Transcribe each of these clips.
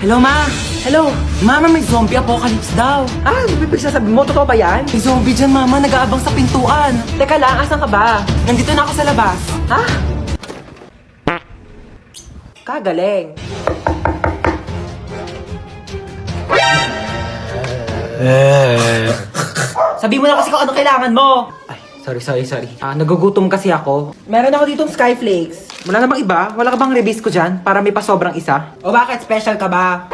Hello, Ma! Hello! Mama, may zombie apocalypse daw. Ah, bibig sasabihin mo, totoo ba yan? May zombie dyan, Mama. Nag-aabang sa pintuan. Teka lang, asan ka ba? Nandito na ako sa labas. Ha? Kagaling. Sabi mo na kasi kung ano kailangan mo. Ay, sorry. Nagugutom kasi ako. Meron ako ditong Skyflakes. Wala namang iba? Wala ka bang release ko dyan? Para may pasobrang isa? O bakit? Special ka ba?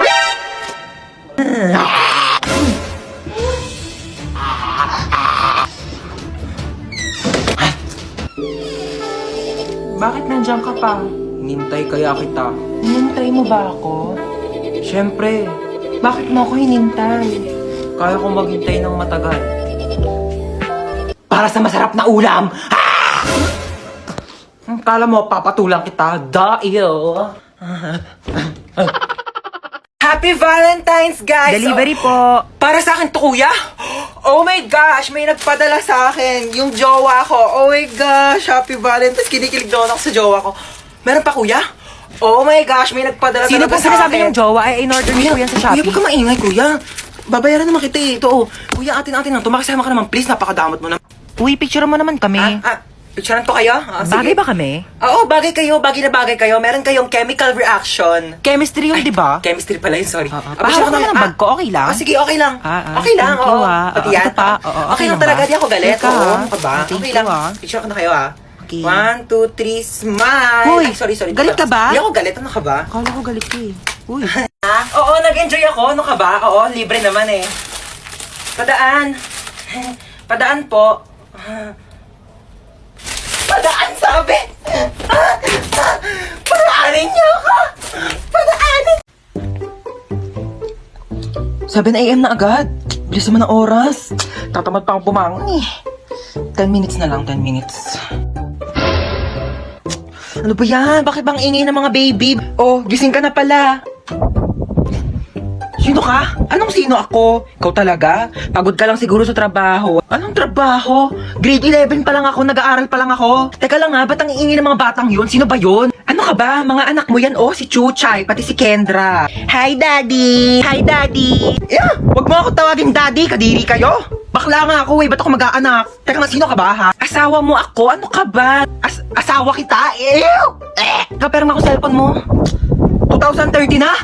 Bakit nandiyan ka pa? Hinintay kaya kita. Hinintay mo ba ako? Siyempre, Bakit mo ako hinintay? kaya kong maghintay ng matagal. Para sa masarap na ulam! Ah! Kala mo, papatulang kita. Dahil... Happy Valentine's, guys! Delivery po. Para sa akin to, kuya? Oh my gosh, may nagpadala sa akin. Yung jowa ko. Oh my gosh, Happy Valentine's. Kinikilig doon ako sa jowa ko. Meron pa, kuya? Oh my gosh, may nagpadala Sino talaga po sa sinasabi akin. yung jowa? Ay, in-order niyo po yan sa Shopee. Kuya, huwag ka maingay, kuya. Babayaran naman kita eh. Ito, oh. Kuya, atin lang. Tumakasama ka naman, please. Napakadamot mo na. Uy, picture mo naman kami. Picturean ko kayo? Sige. Bagay ba kami? Oo, bagay kayo. Bagay na bagay kayo. Meron kayong chemical reaction. Chemistry yun, di ba? Chemistry pala yun, sorry. Pahawak mo ng bag ko, okay lang? Sige, okay lang. Okay lang, thank you, oo. ah. Pati Oo, yan. ito pa. Oo, Okay okay lang lang talaga, ba? di ako galit. Teka, Oo, ano ka ba? thank Okay you, lang. ah. Picture ko na kayo, ah. Okay. 1, 2, 3, smile! Hoy, Ay, sorry. galit ka ba? Hindi ako galit. Ano ka ba? Akala ko galit ka eh. Uy. Oo, nag-enjoy ako. Ano ka ba? Oo, libre naman eh. Padaan. Padaan po. Padaan, sabi! Padaanin niyo ako! Padaanin! 7 a.m. na agad. Bilis naman ang oras. Tatamad pa akong bumangon eh. 10 minutes na lang, 10 minutes. Ano ba yan? Bakit bang ingay ng mga baby? Oh, gising ka na pala. Sino ka? Anong sino ako? Ikaw talaga? Pagod ka lang siguro sa trabaho. Anong trabaho? Grade 11 pa lang ako, nag-aaral pa lang ako. Teka lang nga, ba't ang iingay ng mga batang yun? Sino ba yun? Ano ka ba? Mga anak mo yan, oh, si Chuchay, pati si Kendra. Hi, Daddy! Hi, Daddy! Yeah, wag mo ako tawagin Daddy, kadiri kayo. Bakla nga ako eh, ba't ako mag-aanak? Teka nga, sino ka ba ha? Asawa mo ako? Ano ka ba? Asawa kita? Ew! Kapera nga ako cellphone mo. 2030 na?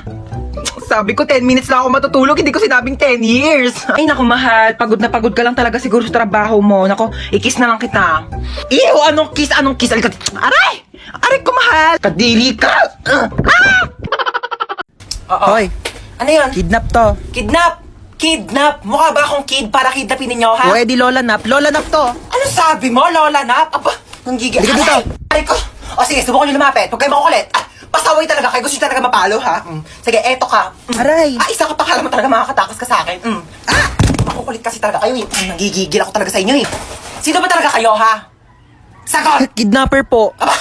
Sabi ko 10 minutes lang ako matutulog, hindi ko sinabing 10 years. Ay naku mahal, pagod na pagod ka lang talaga siguro sa trabaho mo. Naku, i-kiss na lang kita. Ew, anong kiss? Alika, aray! Aray ko mahal! Kadiri ka! Hoy, Ano yun? kidnap to. Kidnap! Mukha ba akong kid para kidnapin ninyo, ha? Pwede lola nap to. Ano sabi mo, Lola Nap? Aba, nanggigil. Halika dito. Aray ko! O sige, subukan nyo lumapit. Huwag kayo makukulit. Pasaway talaga kayo. Gusto nyo talaga mapalo, ha? Sige, eto ka. Aray. Isa ka pa, kala mo talaga makakatakas ka sa akin. Makukulit kasi talaga kayo, eh. Nagigigil ako talaga sa inyo, eh. Sino ba talaga kayo, ha? Sagot! Kidnapper po. Aba,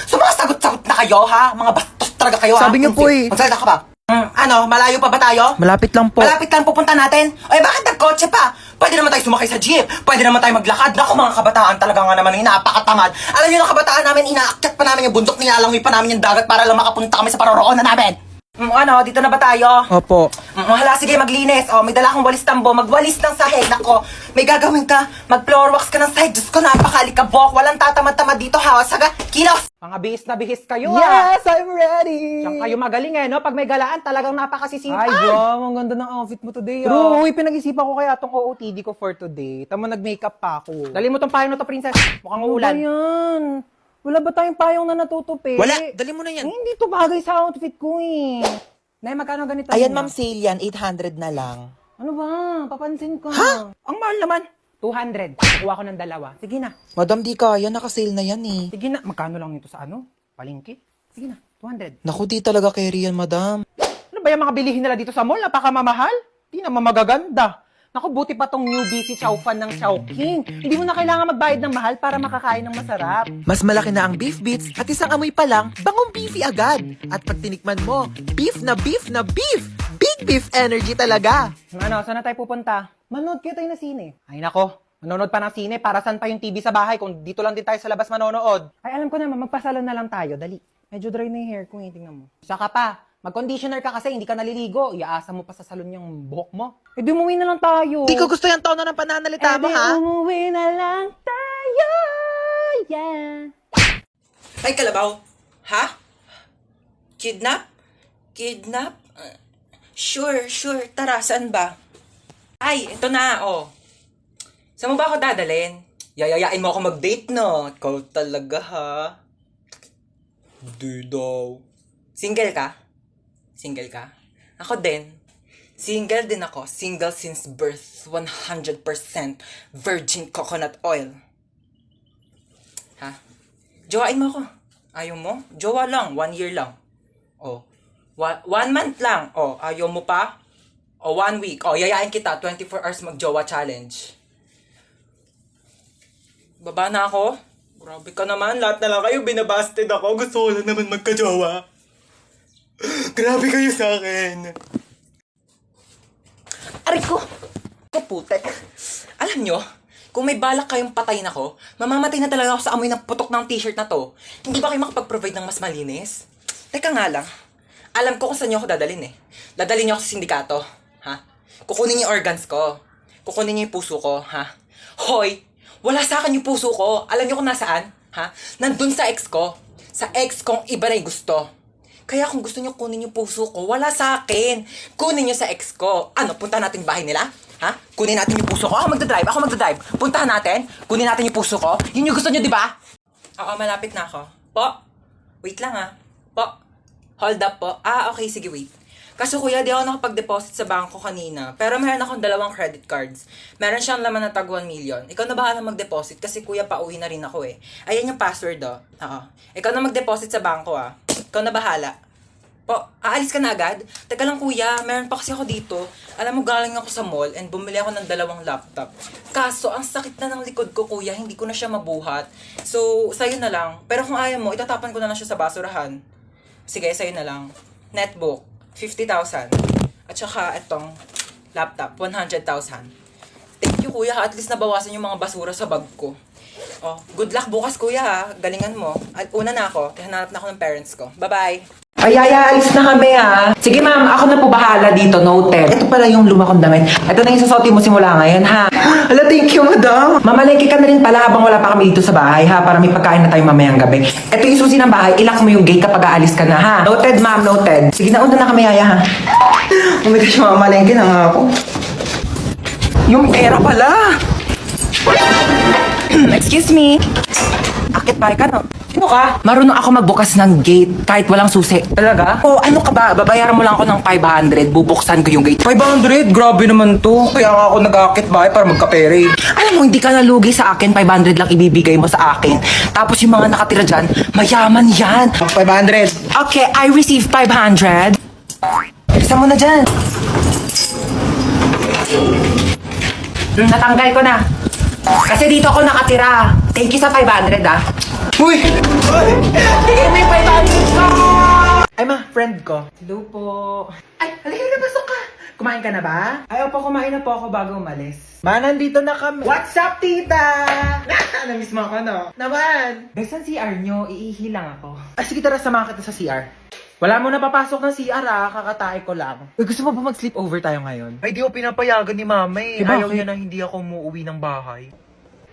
sumasagot-sagot na kayo, ha? Mga bastos talaga kayo, ha? Sabi niyo po, eh. Magsalita ka ba? Ano, malayo pa ba tayo? Malapit lang po. Malapit lang pupunta natin? Ay, bakit nagkotse pa? Pwede naman tayo sumakay sa jeep. Pwede naman tayo maglakad. Naku, mga kabataan talaga nga naman, napakatamad. Alam niyo ng kabataan namin, inaakyat pa namin yung bundok, nilalangoy pa namin yung dagat para lang makapunta kami sa paroroonan namin. Ano, dito na ba tayo? Opo. Hala, sige, maglinis. May dala akong walis tambo. Magwalis ng sahig. Nako, may gagawin ka. Mag-floor wax ka ng sahig. Diyos ko, napakalikabok. Walang tatamad-tamad dito, ha? Saga, kilos! Mga bihis na bihis kayo, Yes, I'm ready. Diyan kayo magaling, no? Pag may galaan, talagang napakasisipan. Ay, Jom, ang ganda ng outfit mo today. True, Uy, pinag-isipan ko kaya itong OOTD ko for today. Tama, nag-makeup pa ako. Dali mo tong payong na to, princess. Mukhang Ano ba ulan. yan? Wala ba tayong payong na natutupi? Wala, dali mo na yan. Hindi to bagay sa outfit ko eh. Nay, magkano ganito? Ayan, niya? ma'am, sale yan. 800 na lang. Ano ba? Papansin ko. Ha? Ang mahal naman. 200. Kuha ko ng dalawa. Sige na. Madam, di kaya. Naka-sale na yan eh. Sige na. Magkano lang ito sa ano? Palengke? Sige na. 200. Naku, di talaga carry yan, madam. Ano ba yung mga bilihin nila dito sa mall? Napakamamahal? Di naman magaganda. Naku, buti pa tong newbie si Chow Fan ng Chowking. Hindi mo na kailangan magbayad ng mahal para makakain ng masarap. Mas malaki na ang beef bits at isang amoy pa lang, bangong beefy agad. At pag tinikman mo, beef na beef na beef! Big beef energy talaga! Ano, saan na tayo pupunta? Manood kayo tayo na sine. Ay nako, manonood pa ng sine, para saan pa yung TV sa bahay kung dito lang din tayo sa labas manonood? Ay alam ko naman, magpasalon na lang tayo, dali. Medyo dry na yung hair ko, tingnan mo. Isa ka pa, Mag-conditioner ka kasi, hindi ka naliligo. Iaasa mo pa sa salon yung buhok mo. Eh, di umuwi na lang tayo. Di ko gusto yung tono ng pananalita mo, ha? Umuwi na lang tayo. Yeah. Ay, Kalabaw. Ha? Kidnap? Kidnap? Sure. Tara, saan ba? Ay, ito na, oh. Saan mo ba ako dadalhin? Yayayain mo ako mag-date, no? Ikaw talaga, ha? Di daw. Single ka? Single ka? Ako din. Single din ako. Single since birth. 100% virgin coconut oil. Ha? Jowain mo ako. Ayaw mo? Jowa lang. 1 year lang. Oh. 1 month lang. Oh, ayaw mo pa? O 1 week. O, yayain kita. 24 hours mag-jowa challenge. Baba na ako? Grabe ka naman. Lahat na lang kayo binabasted ako. Gusto ko lang naman magka-jowa. Grabe kayo sa akin. Aray ko! Kaputek. Alam nyo, kung may balak kayong patayin ako, mamamatay na talaga ako sa amoy ng putok ng t-shirt na to. Hindi ba kayo makapag-provide ng mas malinis? Teka nga lang. Alam ko kung saan nyo ako dadalhin eh. Dadalhin nyo ako sa sindikato. Ha? Kukunin niyo yung organs ko. Kukunin niyo yung puso ko, ha? Hoy! Wala sa akin yung puso ko. Alam niyo kung nasaan? Ha? Nandun sa ex ko. Sa ex kong iba na yung gusto. Kaya kung gusto niyo kunin yung puso ko, wala sa akin. Kunin niyo sa ex ko. Ano, punta natin yung bahay nila? Ha? Kunin natin yung puso ko. Ako magdadrive. Puntahan natin. Kunin natin yung puso ko. Yun yung gusto niyo, di ba? Oo, malapit na ako. Po? Wait lang, ha? Po? Hold up po. Okay, sige, wait. Kaso kuya, di ako nakapag-deposit sa bangko kanina. Pero meron akong 2 credit cards. Meron siyang laman na tag 1 million. Ikaw na bahala mag-deposit kasi kuya, pauwi na rin ako eh. Ayan yung password Oo. Ikaw na mag-deposit sa bangko Ikaw na bahala. Po, aalis ka na agad? Teka lang kuya, meron pa kasi ako dito. Alam mo, galing ako sa mall and bumili ako ng 2 laptop. Kaso, ang sakit na ng likod ko kuya, hindi ko na siya mabuhat. So, sa'yo na lang. Pero kung ayaw mo, itatapan ko na lang siya sa basurahan. Sige, sa'yo na lang. Netbook. 50,000. At saka itong laptop, 100,000. Thank you kuya, at least nabawasan yung mga basura sa bag ko. Oh, good luck bukas kuya ha. Galingan mo. At una na ako, kaya hanap na ako ng parents ko. Bye-bye. Ay, alis na kami ha. Sige ma'am, ako na po bahala dito, noted. Ito pala yung luma kong damit. Ito na yung susuotin mo simula ngayon ha. Hala, thank you, madam. Mamalengke ka na rin pala habang wala pa kami dito sa bahay ha, para may pagkain na tayo mamayang gabi. Ito yung susi ng bahay, ilak mo yung gate kapag aalis ka na ha. Noted ma'am, noted. Sige na, una na kami yaya ha. Oh my gosh, mamalengke na nga ako. Yung pera pala. Excuse me. Akit bahay ka no? Sino ka? Marunong ako magbukas ng gate kahit walang susi. Talaga? Oh, ano ka ba? Babayaran mo lang ako ng 500, bubuksan ko yung gate. 500? Grabe naman to. Kaya nga ako nag-aakit bahay para magkapere. Alam mo, hindi ka nalugi sa akin, 500 lang ibibigay mo sa akin. Tapos yung mga nakatira dyan, mayaman yan. 500. Okay, I receive 500. Isa mo na dyan. Natanggal ko na. Kasi dito ako nakatira. Thank you sa 500 Uy! Bigay mo yung 500 ko! Ay ma, friend ko. Hello po. Ay, halika na, pasok ka. Kumain ka na ba? Ayaw po, kumain na po ako bago umalis. Ma, nandito na kami. What's up, tita? Namiss mo ako, no? Naman. Besan CR nyo, iihi lang ako. Ay, sige, tara, samahan kita sa CR. Wala mo na papasok ng CR kakatae ko lang. Uy, gusto mo ba mag-sleep over tayo ngayon? Ay, di ko pinapayagan ni mama eh. Eh, Ayaw bakit? niya na hindi ako umuwi ng bahay.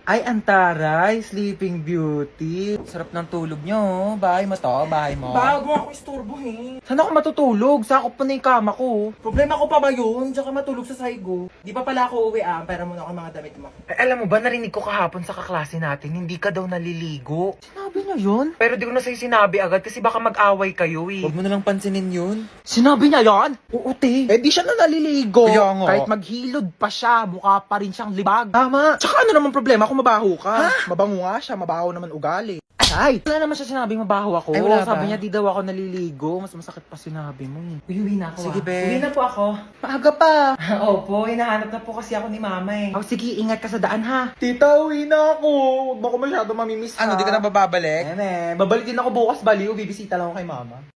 Ay, antaray, Sleeping Beauty. Sarap ng tulog nyo. Bahay mo to, bahay mo. Bago mo ako istorbohin. Saan ako matutulog? Sakop pa na yung kama ko. Problema ko pa ba yun? Diyan ka matulog sa saigo. Di pa pala ako uwi pera mo na ako mga damit mo. Ay, alam mo ba, narinig ko kahapon sa kaklase natin, hindi ka daw naliligo. Sinabi niya yun? Pero di ko na sa'yo sinabi agad kasi baka mag-away kayo eh. Huwag mo nalang pansinin yun. Sinabi niya yan? Oo, te. Eh di siya na naliligo. Kaya nga. Kahit maghilod pa siya, mukha pa rin siyang libag. Tama. Tsaka ano naman problema kung mabaho ka? Ha? Mabango nga siya, mabaho naman ugali. Ay! Wala naman siya sinabing mabaho ako. Ay, wala Sabi ba? niya di daw ako naliligo. Mas masakit pa sinabi mo eh. Uwi na ako. Sige, be. Uwi na po ako. Maaga pa. Opo, hinahanap na po kasi ako ni mama eh. Oh, sige, ingat ka sa daan ha. Tita, uwi na ako. Huwag mo ko masyado mamimiss. Ano, di ka na bababalik? Babalik din ako bukas baliw. Bibisita lang ako kay mama.